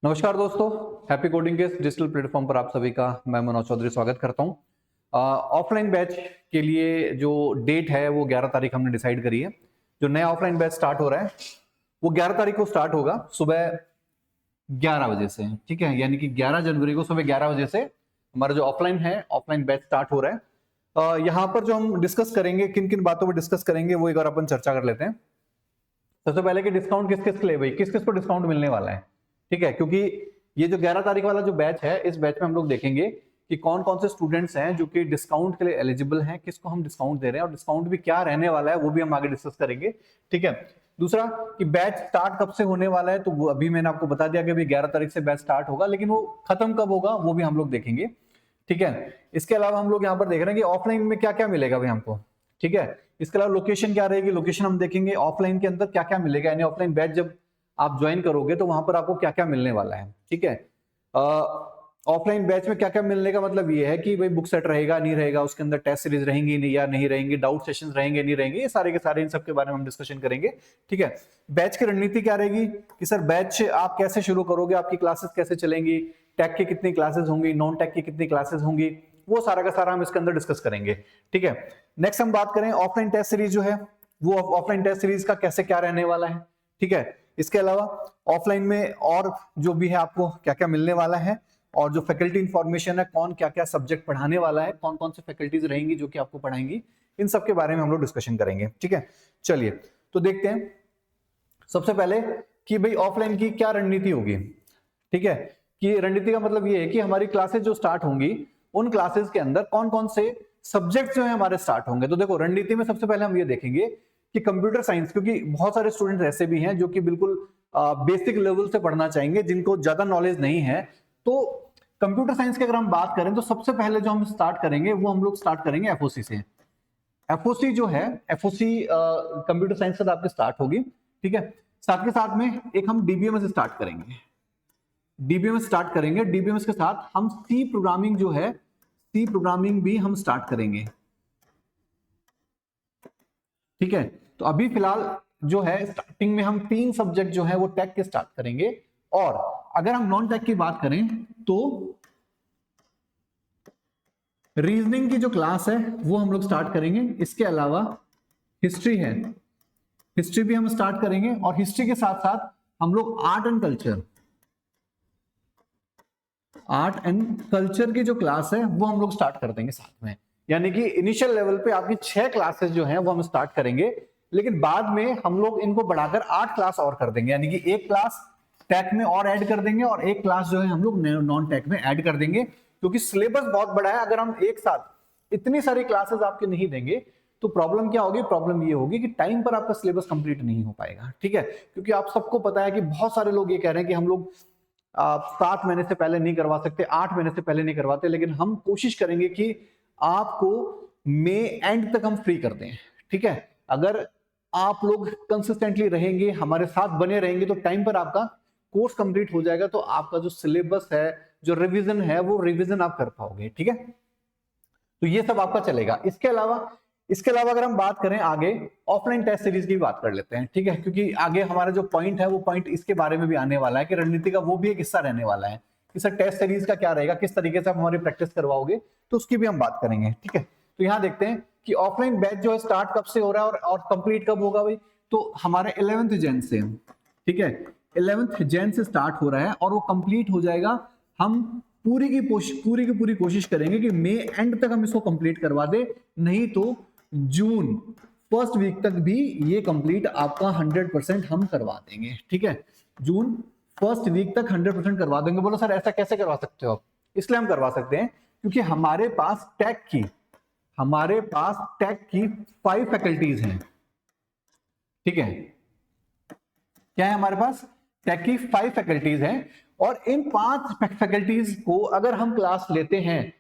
नमस्कार दोस्तों, happy coding के इस डिजिटल प्लेटफॉर्म पर आप सभी का मैं मनोज चौधरी स्वागत करता हूं। ऑफलाइन बैच के लिए जो डेट है वो 11 तारीख हमने डिसाइड करी है। जो नया ऑफलाइन बैच स्टार्ट हो रहा है वो 11 तारीख को स्टार्ट होगा सुबह 11 बजे से, ठीक है। यानी कि 11 जनवरी को सुबह 11 बजे से हमारा जो ऑफलाइन बैच स्टार्ट हो रहा है। यहाँ पर जो हम डिस्कस करेंगे, किन किन बातों पर डिस्कस करेंगे वो एक बार अपन चर्चा कर लेते हैं। सबसे पहले कि डिस्काउंट किस किस के लिए, भाई किस किस को डिस्काउंट मिलने वाला है, ठीक है। क्योंकि ये जो 11 तारीख वाला जो बैच है, इस बैच में हम लोग देखेंगे कि कौन कौन से स्टूडेंट्स हैं जो कि डिस्काउंट के लिए एलिजिबल हैं, किसको हम डिस्काउंट दे रहे हैं और डिस्काउंट भी क्या रहने वाला है वो भी हम आगे डिस्कस करेंगे, ठीक है। दूसरा कि बैच स्टार्ट कब से होने वाला है, तो वो अभी मैंने आपको बता दिया कि अभी 11 तारीख से बैच स्टार्ट होगा, लेकिन वो खत्म कब होगा वो भी हम लोग देखेंगे, ठीक है। इसके अलावा हम लोग यहाँ पर देख रहे हैं कि ऑफलाइन में क्या क्या मिलेगा भाई हमको, ठीक है। इसके अलावा लोकेशन क्या रहेगी, लोकेशन हम देखेंगे ऑफलाइन के अंदर क्या क्या मिलेगा, यानी ऑफलाइन बैच जब आप ज्वाइन करोगे तो वहां पर आपको क्या क्या मिलने वाला है, ठीक है। ऑफलाइन बैच में क्या क्या मिलने का मतलब ये है कि भाई बुक सेट रहेगा नहीं रहेगा, उसके अंदर टेस्ट सीरीज रहेंगी नहीं या नहीं रहेंगी, डाउट सेशंस रहेंगे नहीं रहेंगे, ये सारे के सारे इन सब के बारे में हम डिस्कशन करेंगे, ठीक है। बैच की रणनीति क्या रहेगी कि सर बैच आप कैसे शुरू करोगे, आपकी क्लासेस कैसे चलेंगी, टेक की कितनी क्लासेस होंगी, नॉन टेक की कितनी क्लासेस होंगी, वो सारा का सारा हम इसके अंदर डिस्कस करेंगे, ठीक है। नेक्स्ट हम बात करें ऑफलाइन टेस्ट सीरीज जो है, वो ऑफलाइन टेस्ट सीरीज का कैसे क्या रहने वाला है, ठीक है। इसके अलावा ऑफलाइन में और जो भी है आपको क्या क्या मिलने वाला है, और जो फैकल्टी इंफॉर्मेशन है, कौन क्या क्या सब्जेक्ट पढ़ाने वाला है, कौन कौन से फैकल्टीज रहेंगी जो कि आपको पढ़ाएंगी, इन सब के बारे में हम लोग डिस्कशन करेंगे, ठीक है। चलिए तो देखते हैं सबसे पहले कि भाई ऑफलाइन की क्या रणनीति होगी, ठीक है। कि रणनीति का मतलब ये है कि हमारी क्लासेस जो स्टार्ट होंगी उन क्लासेस के अंदर कौन कौन से सब्जेक्ट जो है हमारे स्टार्ट होंगे। तो देखो रणनीति में सबसे पहले हम ये देखेंगे कि कंप्यूटर साइंस, क्योंकि बहुत सारे स्टूडेंट ऐसे भी हैं जो कि बिल्कुल बेसिक लेवल से पढ़ना चाहेंगे, जिनको ज्यादा नॉलेज नहीं है। तो कंप्यूटर साइंस की अगर हम बात करें तो सबसे पहले जो हम स्टार्ट करेंगे वो हम लोग स्टार्ट करेंगे एफओसी से। एफओसी जो है, एफओसी कंप्यूटर साइंस से आपकी स्टार्ट होगी, ठीक है। साथ के साथ में एक हम डीबीएमएस स्टार्ट करेंगे, डीबीएमएस स्टार्ट करेंगे। डीबीएमएस के साथ हम सी प्रोग्रामिंग जो है, सी प्रोग्रामिंग भी हम स्टार्ट करेंगे, ठीक है। तो अभी फिलहाल जो है स्टार्टिंग में हम 3 सब्जेक्ट जो है वो टेक के स्टार्ट करेंगे, और अगर हम नॉन टेक की बात करें तो रीजनिंग की जो क्लास है वो हम लोग स्टार्ट करेंगे। इसके अलावा हिस्ट्री है, हिस्ट्री भी हम स्टार्ट करेंगे, और हिस्ट्री के साथ साथ हम लोग art and culture, art and culture की जो क्लास है वो हम लोग स्टार्ट कर देंगे साथ में। यानी कि इनिशियल लेवल पे आपकी 6 क्लासेस जो हैं वो हम स्टार्ट करेंगे, लेकिन बाद में हम लोग इनको बढ़ाकर 8 क्लास और कर देंगे, यानी कि एक क्लास टेक में और ऐड कर देंगे और एक क्लास जो है हम लोग नॉन टेक में ऐड कर देंगे। क्योंकि सिलेबस बहुत बड़ा है, अगर हम एक साथ इतनी सारी क्लासेस आपके नहीं देंगे तो प्रॉब्लम क्या होगी, प्रॉब्लम ये होगी कि टाइम पर आपका सिलेबस कंप्लीट नहीं हो पाएगा, ठीक है। क्योंकि आप सबको पता है कि बहुत सारे लोग ये कह रहे हैं कि हम लोग 7 महीने से पहले नहीं करवा सकते, 8 महीने से पहले नहीं करवाते, लेकिन हम कोशिश करेंगे कि आपको मई एंड तक हम फ्री कर दें, ठीक है। अगर आप लोग कंसिस्टेंटली रहेंगे, हमारे साथ बने रहेंगे, तो टाइम पर आपका कोर्स कंप्लीट हो जाएगा, तो आपका जो सिलेबस है, जो रिवीजन है, वो रिवीजन आप कर पाओगे, ठीक है। तो ये सब आपका चलेगा। इसके अलावा अगर हम बात करें आगे, ऑफलाइन टेस्ट सीरीज की बात कर लेते हैं, ठीक है। क्योंकि आगे हमारा जो पॉइंट है वो पॉइंट इसके बारे में भी आने वाला है कि रणनीति का वो भी एक हिस्सा रहने वाला है कि सर टेस्ट सीरीज का क्या रहेगा, किस तरीके से आप हमारी प्रैक्टिस करवाओगे, तो उसकी भी हम बात करेंगे, ठीक है। तो यहाँ देखते हैं कि ऑफलाइन बैच जो है स्टार्ट कब से हो रहा है और कंप्लीट कब होगा भाई। तो हमारे 11th जैन से, ठीक है, 11th जैन से स्टार्ट हो रहा है और वो कंप्लीट हो जाएगा। हम पूरी की पूरी कोशिश करेंगे कि मई एंड तक हम इसको कंप्लीट करवा दे, नहीं तो जून फर्स्ट वीक तक भी ये कंप्लीट आपका 100% हम करवा देंगे, ठीक है। जून फर्स्ट वीक तक 100% करवा देंगे। बोलो सर ऐसा कैसे करवा सकते हो आप? इसलिए हम करवा सकते हैं क्योंकि हमारे पास टेक की 5 फैकल्टीज हैं, ठीक है। क्या है हमारे पास? टेक की 5 फैकल्टीज हैं, और इन 5 फैकल्टीज को अगर हम क्लास लेते हैं,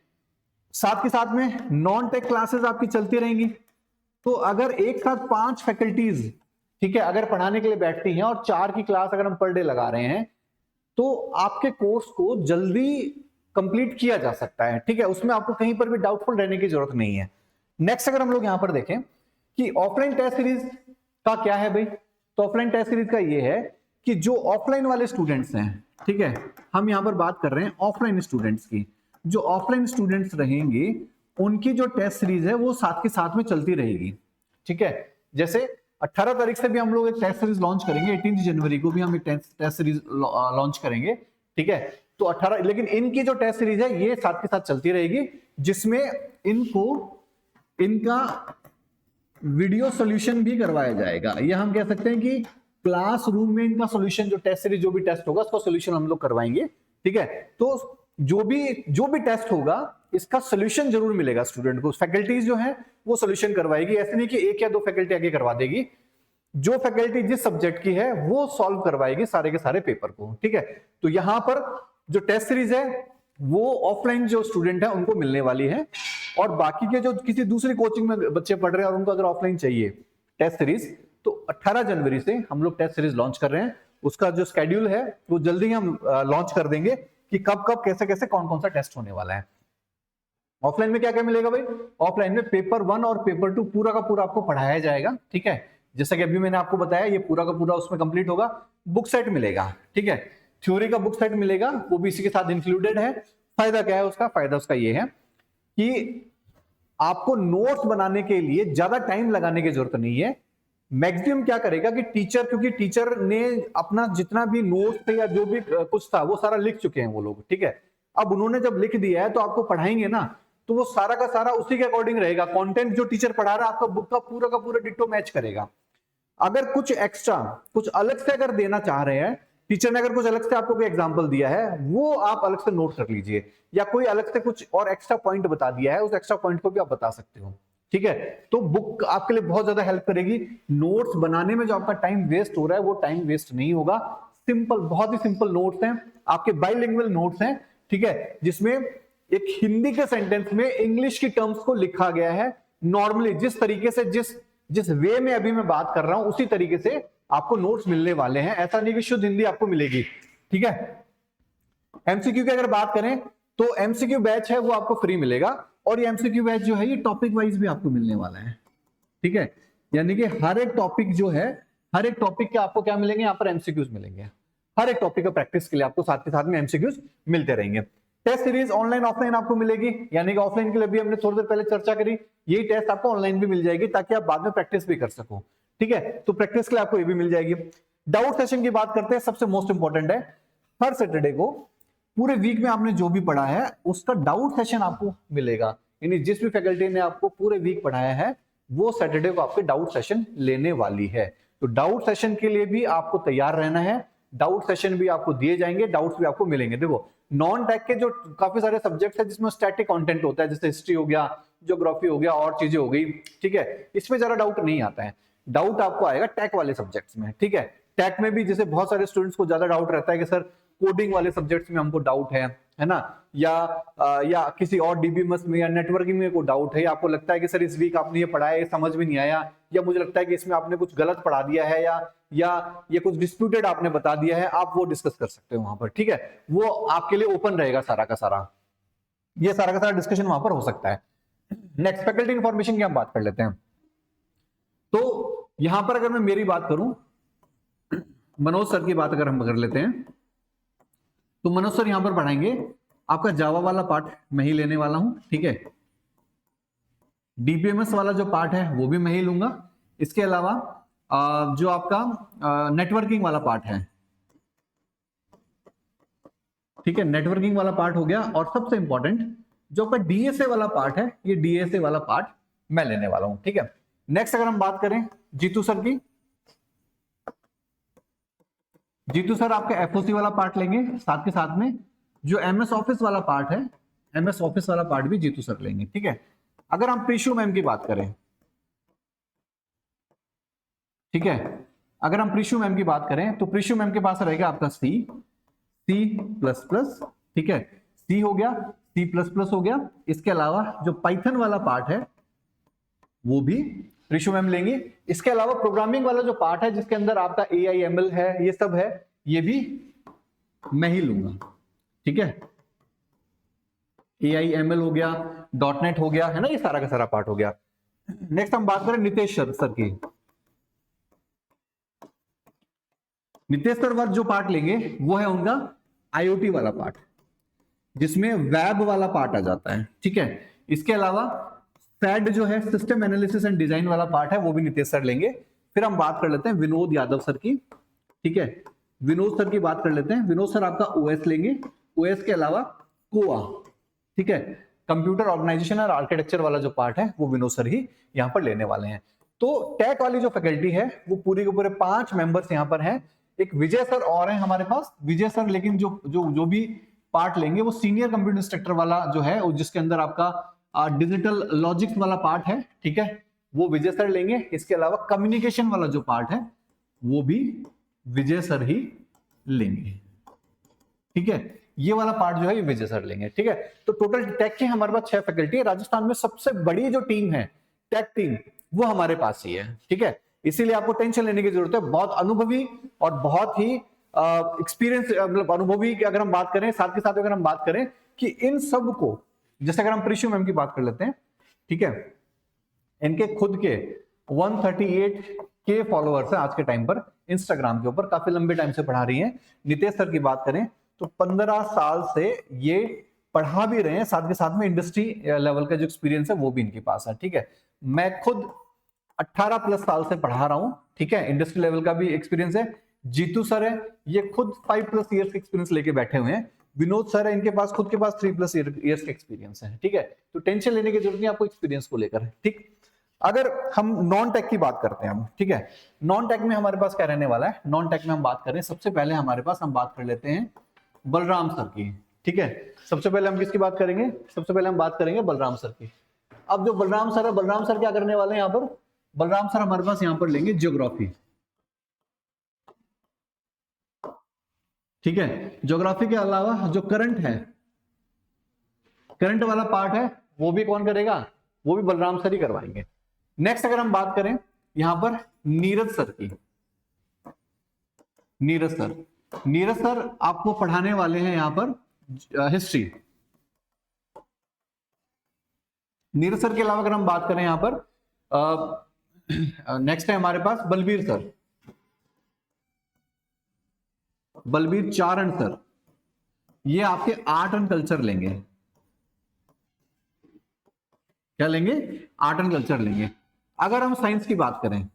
साथ के साथ में नॉन टेक क्लासेस आपकी चलती रहेंगी। तो अगर एक साथ 5 फैकल्टीज, ठीक है, अगर पढ़ाने के लिए बैठती हैं और 4 की क्लास अगर हम पर डे लगा रहे हैं, तो आपके कोर्स को जल्दी कंप्लीट किया जा सकता है, ठीक है। उसमें आपको कहीं पर भी डाउटफुल रहने की जरूरत नहीं है। नेक्स्ट अगर हम लोग यहां पर देखें कि ऑफलाइन टेस्ट सीरीज का क्या है भाई, तो ऑफलाइन टेस्ट सीरीज का ये है कि जो ऑफलाइन वाले स्टूडेंट्स हैं, ठीक है, हम यहां पर बात कर रहे हैं ऑफलाइन स्टूडेंट्स की। जो ऑफलाइन स्टूडेंट्स रहेंगे उनकी जो टेस्ट सीरीज है वो साथ के साथ में चलती रहेगी, ठीक है। जैसे 18 तारीख से भी हम लोग एक टेस्ट सीरीज लॉन्च करेंगे, 18 जनवरी को भी हम एक टेस्ट सीरीज लॉन्च करेंगे, ठीक है। तो 18, लेकिन इनकी जो टेस्ट सीरीज है ये साथ के साथ चलती रहेगी, जिसमें इनको इनका वीडियो सॉल्यूशन भी करवाया जाएगा। या हम कह सकते हैं कि क्लासरूम में इनका सॉल्यूशन, जो टेस्ट सीरीज जो भी टेस्ट होगा उसका सॉल्यूशन हम लोग करवाएंगे, ठीक है। तो जो भी टेस्ट होगा इसका सॉल्यूशन जरूर मिलेगा स्टूडेंट को। फैकल्टीज जो है वो सॉल्यूशन करवाएगी, ऐसे नहीं कि एक या दो फैकल्टी आगे करवा देगी। जो फैकल्टी जिस सब्जेक्ट की है वो सॉल्व करवाएगी सारे के सारे पेपर को, ठीक है। तो यहां पर जो टेस्ट सीरीज है वो ऑफलाइन जो स्टूडेंट है उनको मिलने वाली है, और बाकी के जो किसी दूसरी कोचिंग में बच्चे पढ़ रहे हैं और उनको अगर ऑफलाइन चाहिए टेस्ट सीरीज, तो 18 जनवरी से हम लोग टेस्ट सीरीज लॉन्च कर रहे हैं। उसका जो स्केड्यूल है वो जल्दी हम लॉन्च कर देंगे कि कब कब कैसे कैसे कौन कौन सा टेस्ट होने वाला है। ऑफलाइन में क्या क्या मिलेगा भाई? ऑफलाइन में पेपर 1 और पेपर 2 पूरा का पूरा आपको पढ़ाया जाएगा, ठीक है। जैसा कि अभी मैंने आपको बताया ये पूरा का पूरा उसमें कंप्लीट होगा। बुक सेट मिलेगा, ठीक है, थ्योरी का बुक सेट मिलेगा, वो भी इसी के साथ इंक्लूडेड है। फायदा क्या है उसका? फायदा उसका ये है कि आपको नोट्स बनाने के लिए ज्यादा टाइम लगाने की जरूरत नहीं है। मैक्सिमम क्या करेगा कि टीचर, क्योंकि टीचर ने अपना जितना भी नोट्स थे या जो भी कुछ था वो सारा लिख चुके हैं वो लोग, ठीक है। अब उन्होंने जब लिख दिया है तो आपको पढ़ाएंगे ना, तो वो सारा का सारा उसी के अकॉर्डिंग रहेगा। कंटेंट जो टीचर पढ़ा रहा है आपका बुक का पूरा डिट्टो मैच करेगा। अगर कुछ एक्स्ट्रा, कुछ अलग से अगर देना चाह रहे हैं, टीचर ने अगर कुछ अलग से आपको कोई एग्जांपल दिया है वो आप अलग से नोट कर लीजिए, या कोई अलग से कुछ और एक्स्ट्रा पॉइंट बता दिया है उस एक्स्ट्रा पॉइंट को भी आप बता सकते हो, ठीक है। तो बुक आपके लिए बहुत ज्यादा हेल्प करेगी। नोट्स बनाने में जो आपका टाइम वेस्ट हो रहा है वो टाइम वेस्ट नहीं होगा। सिंपल, बहुत ही सिंपल नोट्स हैं आपके, बाइलिंगुअल नोट्स हैं, ठीक है, जिसमें एक हिंदी के सेंटेंस में इंग्लिश की टर्म्स को लिखा गया है। नॉर्मली जिस तरीके से जिस वे में अभी मैं बात कर रहा हूं उसी तरीके से आपको नोट्स मिलने वाले हैं। ऐसा नहीं कि शुद्ध हिंदी आपको मिलेगी, ठीक है। एमसीक्यू की अगर बात करें तो एमसीक्यू बैच है वो आपको फ्री मिलेगा, और ये एमसीक्यू बैच जो है ये टॉपिक वाइज भी आपको मिलने वाला है, ठीक है। यानी कि हर एक टॉपिक जो है, हर एक टॉपिक के आपको क्या मिलेंगे? यहाँ पर एमसीक्यूज मिलेंगे। हर एक टॉपिक का प्रैक्टिस के लिए आपको साथ के साथ में एमसीक्यूज मिलते रहेंगे। टेस्ट सीरीज ऑनलाइन ऑफलाइन आपको मिलेगी, यानी कि ऑफलाइन के लिए भी हमने थोड़ी देर पहले चर्चा करी, यही टेस्ट आपको ऑनलाइन भी मिल जाएगी ताकि आप बाद में प्रैक्टिस भी कर सको, ठीक है। तो प्रैक्टिस के लिए आपको ये भी मिल जाएगी। डाउट सेशन की बात करते हैं, सबसे मोस्ट इंपॉर्टेंट है, हर सैटरडे को पूरे वीक में आपने जो भी पढ़ा है उसका डाउट सेशन आपको मिलेगा। यानी जिस भी फैकल्टी ने आपको पूरे वीक पढ़ाया है वो सैटरडे को आपके डाउट सेशन लेने वाली है। तो डाउट सेशन के लिए भी आपको तैयार रहना है। डाउट सेशन भी आपको दिए जाएंगे, डाउट्स भी आपको मिलेंगे। देखो, नॉन टेक के जो काफी सारे सब्जेक्ट्स है जिसमें स्टैटिक कंटेंट होता है, जैसे हिस्ट्री हो गया, ज्योग्राफी हो गया, और चीजें हो गई, ठीक है, इसमें जरा डाउट नहीं आता है। डाउट आपको आएगा टेक वाले सब्जेक्ट्स में, ठीक है। टेक में भी जैसे बहुत सारे स्टूडेंट्स को ज्यादा डाउट रहता है कि सर कोडिंग वाले सब्जेक्ट्स में हमको डाउट है ना, या किसी और डीबीएमएस में या नेटवर्किंग में कोई डाउट है, या आपको लगता है कि सर इस वीक आपने ये पढ़ाया, ये समझ में नहीं आया, या मुझे लगता है कि इसमें आपने कुछ गलत पढ़ा दिया है, या ये कुछ डिस्प्यूटेड आपने बता दिया है, आप वो डिस्कस कर सकते हो वहां पर, ठीक है। वो आपके लिए ओपन रहेगा सारा का सारा, ये सारा का सारा डिस्कशन वहां पर हो सकता है। नेक्स्ट, फैकल्टी इंफॉर्मेशन की हम बात कर लेते हैं। तो यहां पर अगर मैं मेरी बात करूं, मनोज सर की बात अगर हम कर लेते हैं, तो मनोज सर यहां पर पढ़ाएंगे आपका जावा वाला पार्ट मैं ही लेने वाला हूं, ठीक है। डीबीएमएस वाला जो पार्ट है वो भी मैं ही लूंगा। इसके अलावा जो आपका नेटवर्किंग वाला पार्ट है, ठीक है, नेटवर्किंग वाला पार्ट हो गया। और सबसे इंपॉर्टेंट जो आपका डीएसए वाला पार्ट है, ये डीएसए वाला पार्ट मैं लेने वाला हूं, ठीक है। नेक्स्ट अगर हम बात करें जीतू सर की, जीतू सर आपका एफओसी वाला पार्ट लेंगे, साथ के साथ में जो एमएस ऑफिस वाला पार्ट है, एमएस ऑफिस वाला पार्ट भी जीतू सर लेंगे, ठीक है। अगर हम प्रीशु मैम की बात करें, ठीक है, अगर हम प्रीशु मैम की बात करें तो प्रीशु मैम के पास रहेगा आपका सी प्लस प्लस, ठीक है, सी हो गया, सी प्लस प्लस हो गया। इसके अलावा जो पाइथन वाला पार्ट है वो भी प्रीशु मैम लेंगे। इसके अलावा प्रोग्रामिंग वाला जो पार्ट है जिसके अंदर आपका AIML है, ये सब है, ये भी मैं ही लूंगा, ठीक है। AIML हो गया, .NET हो गया, है ना, ये सारा का सारा पार्ट हो गया। नेक्स्ट हम बात करें नितेश सर की। नितेश सर वर्ग जो पार्ट लेंगे वो है उनका आईओटी वाला पार्ट, जिसमें वेब वाला पार्ट आ जाता है, ठीक है। इसके अलावा सैड जो है सिस्टम एनालिसिस एंड डिजाइन वाला पार्ट है, वो भी नितेश सर लेंगे। फिर हम बात कर लेते हैं विनोद यादव सर की, ठीक है। विनोद सर की बात कर लेते हैं। विनोद सर आपका ओएस लेंगे, ओएस के अलावा कोआ, ठीक है, कंप्यूटर ऑर्गेनाइजेशन और आर्किटेक्चर वाला जो पार्ट है वो विनोद सर ही यहाँ पर लेने वाले हैं। तो टेक वाली जो फैकल्टी है वो पूरे के पूरे 5 मेंबर्स यहाँ पर हैं। एक विजय सर और हैं हमारे पास, विजय सर लेकिन जो भी पार्ट लेंगे वो सीनियर कंप्यूटर इंस्ट्रक्टर वाला जो है, जिसके अंदर आपका डिजिटल लॉजिक्स वाला पार्ट है, ठीक है, वो विजय सर लेंगे। इसके अलावा कम्युनिकेशन वाला जो पार्ट है वो भी विजय सर ही लेंगे, ठीक है। ये वाला पार्ट जो है ये विजय सर लेंगे, ठीक है। तो टोटल टेक के हमारे पास 6 फैकल्टी है। राजस्थान में सबसे बड़ी जो टीम है टेक टीम वो हमारे पास ही है, ठीक है। इसीलिए आपको टेंशन लेने की जरूरत है। बहुत अनुभवी और बहुत ही एक्सपीरियंस, मतलब अनुभवी की अगर हम बात करें, साथ के साथ अगर हम बात करें कि इन सब को, जैसे अगर हम प्रिशु मैम की बात कर लेते हैं, ठीक है, इनके खुद के 138K फॉलोअर्स हैं आज के टाइम पर इंस्टाग्राम के ऊपर, काफी लंबे टाइम से पढ़ा रही हैं। नितेश सर की बात करें तो 15 साल से ये पढ़ा भी रहे हैं, साथ के साथ में इंडस्ट्री लेवल का जो एक्सपीरियंस है वो भी इनके पास है, ठीक है। मैं खुद 18 प्लस साल से पढ़ा रहा हूं, ठीक है, इंडस्ट्री लेवल का भी एक्सपीरियंस है। जीतू सर है, ये खुद 5 प्लस ईयर्स का एक्सपीरियंस लेके बैठे हुए हैं। विनोद सर है, इनके पास खुद के पास 3 प्लस ईयर्स का एक्सपीरियंस है, ठीक है। तो टेंशन लेने की जरूरत नहीं आपको एक्सपीरियंस को लेकर, ठीक। अगर हम नॉन टेक की बात करते हैं हम, ठीक है, नॉन टेक में हमारे पास क्या रहने वाला है, नॉन टेक में हम बात करें, सबसे पहले हमारे पास हम बात कर लेते हैं बलराम सर की, ठीक है। सबसे पहले हम किसकी बात करेंगे, सबसे पहले हम बात करेंगे बलराम सर की। अब जो बलराम सर है, बलराम सर क्या करने वाले हैं यहाँ पर, बलराम सर हमारे पास यहाँ पर लेंगे ज्योग्राफी, ठीक है। ज्योग्राफी के अलावा जो करंट है, करंट वाला पार्ट है वो भी कौन करेगा, वो भी बलराम सर ही करवाएंगे। नेक्स्ट अगर हम बात करें यहां पर नीरज सर की, नीरज सर, नीरज सर आपको पढ़ाने वाले हैं यहां पर हिस्ट्री। नीरज सर के अलावा अगर हम बात करें यहां पर नेक्स्ट है हमारे पास बलबीर सर, बलबीर चारण सर, ये आपके आर्ट एंड कल्चर लेंगे, क्या लेंगे, आर्ट एंड कल्चर लेंगे। अगर हम साइंस की बात करें,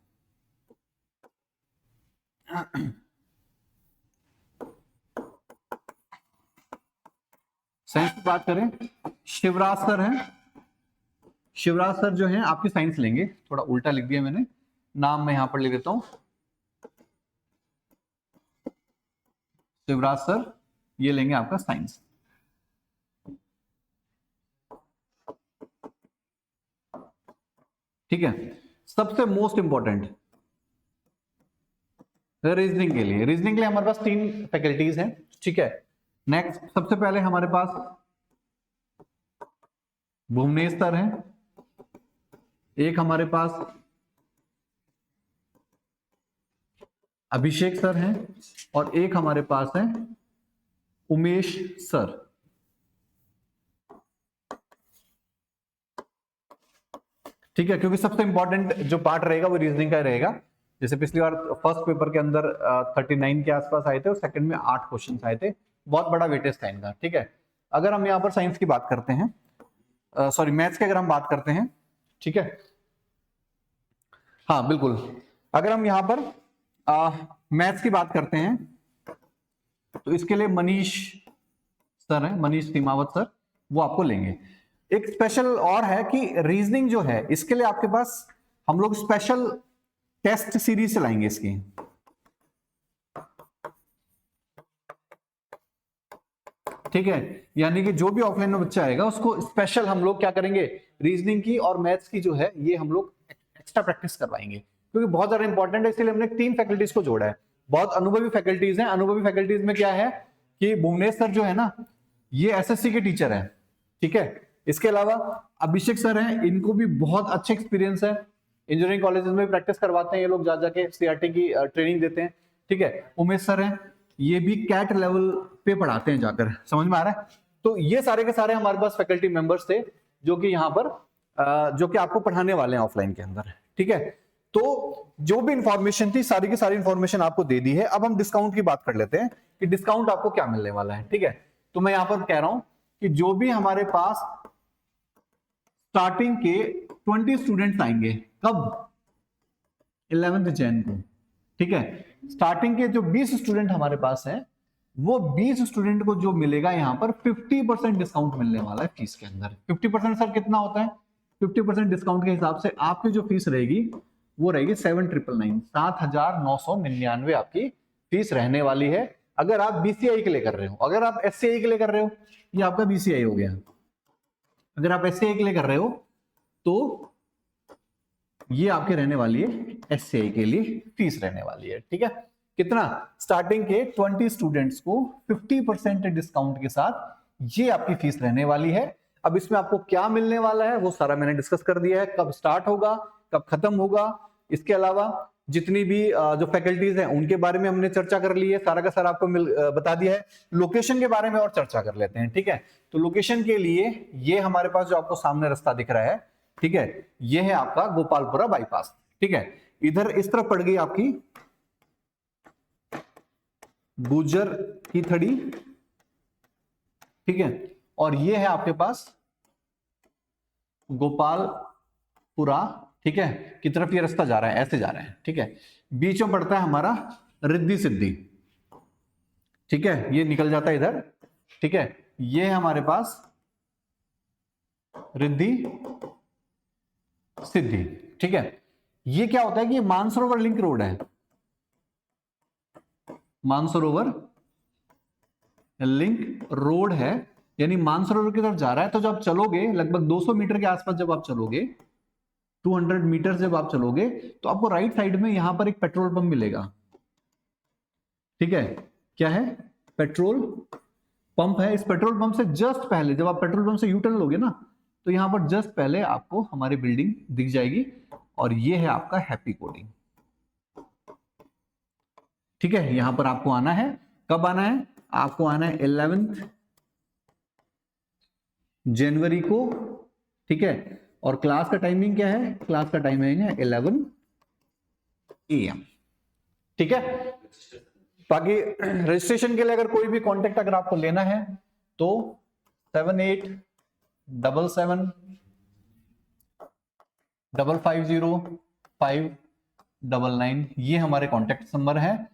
साइंस की बात करें, शिवराज सर हैं, शिवराज सर जो हैं आपकी साइंस लेंगे, थोड़ा उल्टा लिख दिया मैंने, नाम मैं यहां पर लिख देता हूं, शिवराज सर ये लेंगे आपका साइंस, ठीक है। सबसे मोस्ट इंपॉर्टेंट रीजनिंग के लिए, रीजनिंग के लिए हमारे पास 3 फैकल्टीज हैं, ठीक है। नेक्स्ट सबसे पहले हमारे पास भुवनेश सर हैं, एक हमारे पास अभिषेक सर हैं और एक हमारे पास है उमेश सर, ठीक है। क्योंकि सबसे इंपॉर्टेंट जो पार्ट रहेगा वो रीजनिंग का रहेगा। जैसे पिछली बार फर्स्ट पेपर के अंदर 39 के आसपास आए थे और सेकंड में 8 क्वेश्चन आए थे, बहुत बड़ा वेटेज था इनका, ठीक है। अगर हम यहाँ पर साइंस की बात करते हैं, सॉरी मैथ्स की अगर हम बात करते हैं, ठीक है, हाँ बिल्कुल, अगर हम यहाँ पर मैथ्स की बात करते हैं तो इसके लिए मनीष सर हैं, मनीष सीमावत सर, वो आपको लेंगे। एक स्पेशल और है कि रीजनिंग जो है इसके लिए आपके पास हम लोग स्पेशल टेस्ट सीरीज चलाएंगे इसकी, ठीक है। यानी कि जो भी ऑफलाइन में बच्चा आएगा उसको स्पेशल हम लोग क्या करेंगे, रीजनिंग की और मैथ्स की जो है ये हम लोग एक्स्ट्रा प्रैक्टिस करवाएंगे, क्योंकि बहुत ज्यादा इंपॉर्टेंट है। इसलिए हमने 3 फैकल्टीज को जोड़ा है, बहुत अनुभवी फैकल्टीज हैं। अनुभवी फैकल्टीज में क्या है कि भुवनेश सर जो है ना ये एसएससी के टीचर है, ठीक है। इसके अलावा अभिषेक सर हैं, इनको भी बहुत अच्छे एक्सपीरियंस है, इंजीनियरिंग कॉलेजेस में प्रैक्टिस करवाते हैं ये लोग, जा जाके सीआरटी की ट्रेनिंग देते हैं, ठीक है। उमेश सर हैं, ये भी कैट लेवल पे पढ़ाते हैं जाकर, समझ में आ रहा है। तो ये सारे के सारे हमारे पास फैकल्टी मेंबर्स थे जो कि यहाँ पर जो कि आपको पढ़ाने वाले हैं ऑफलाइन के अंदर, ठीक है। तो जो भी इंफॉर्मेशन थी सारी की सारी इंफॉर्मेशन आपको दे दी है। अब हम डिस्काउंट की बात कर लेते हैं कि डिस्काउंट आपको क्या मिलने वाला है। ठीक है, तो मैं यहां पर कह रहा हूं कि जो भी हमारे पास स्टार्टिंग के 20 स्टूडेंट्स आएंगे, कब? 11 जैन को। ठीक है, स्टार्टिंग के जो 20 स्टूडेंट हमारे पास है, वो 20 स्टूडेंट को जो मिलेगा यहां पर 50% डिस्काउंट मिलने वाला है फीस के अंदर। 50% सर कितना होता है? 50% डिस्काउंट के हिसाब से आपकी जो फीस रहेगी वो रहेगी 7,999, 7,999 आपकी फीस रहने वाली है। अगर आप बीसीआई के लिए कर रहे हो, अगर आप एससीआई के लिए कर रहे हो, ये आपका बीसीआई हो गया। अगर आप एससीआई के लिए कर रहे हो तो ये आपके रहने वाली है एससीआई के लिए फीस रहने वाली है। ठीक है, कितना? स्टार्टिंग के 20 स्टूडेंट्स को 50% डिस्काउंट के साथ ये आपकी फीस रहने वाली है। अब इसमें आपको क्या मिलने वाला है वो सारा मैंने डिस्कस कर दिया है, कब स्टार्ट होगा, कब खत्म होगा। इसके अलावा जितनी भी जो फैकल्टीज हैं उनके बारे में हमने चर्चा कर ली है, सारा का सारा आपको बता दिया है। लोकेशन के बारे में और चर्चा कर लेते हैं। ठीक है, तो लोकेशन के लिए ये हमारे पास जो आपको सामने रास्ता दिख रहा है, ठीक है, ये है आपका गोपालपुरा बाईपास। ठीक है, इधर इस तरफ पड़ गई आपकी गुजर की थड़ी। ठीक है, और ये है आपके पास गोपालपुरा। ठीक है, की तरफ ये रास्ता जा रहा है, ऐसे जा रहा है। ठीक है, बीच में पड़ता है हमारा रिद्धि सिद्धि। ठीक है, ये निकल जाता है इधर। ठीक है, ये है हमारे पास रिद्धि सिद्धि। ठीक है, ये क्या होता है कि ये मानसरोवर लिंक रोड है, मानसरोवर लिंक रोड है, यानी मानसरोवर की तरफ जा रहा है। तो जब आप चलोगे लगभग 200 मीटर के आसपास, जब आप चलोगे 200 मीटर जब आप चलोगे तो आपको राइट साइड में यहां पर एक पेट्रोल पंप मिलेगा। ठीक है, क्या है? पेट्रोल पंप है। इस पेट्रोल पंप से जस्ट पहले, जब आप पेट्रोल पंप से यू टर्न लोगे ना, तो यहां पर जस्ट पहले आपको हमारी बिल्डिंग दिख जाएगी, और ये है आपका हैप्पी कोडिंग। ठीक है, यहां पर आपको आना है। कब आना है? आपको आना है 11 जनवरी को। ठीक है, और क्लास का टाइमिंग क्या है? क्लास का टाइमिंग है 11 AM। ठीक है, बाकी रजिस्ट्रेशन के लिए अगर कोई भी कांटेक्ट अगर आपको लेना है तो 7877550599 ये हमारे कांटेक्ट नंबर है।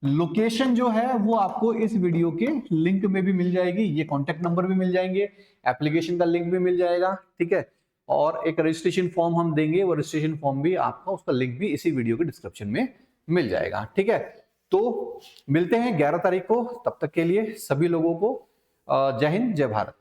लोकेशन जो है वो आपको इस वीडियो के लिंक में भी मिल जाएगी, ये कांटेक्ट नंबर भी मिल जाएंगे, एप्लीकेशन का लिंक भी मिल जाएगा। ठीक है, और एक रजिस्ट्रेशन फॉर्म हम देंगे, वो रजिस्ट्रेशन फॉर्म भी आपका, उसका लिंक भी इसी वीडियो के डिस्क्रिप्शन में मिल जाएगा। ठीक है, तो मिलते हैं 11 तारीख को। तब तक के लिए सभी लोगों को जय हिंद, जय भारत।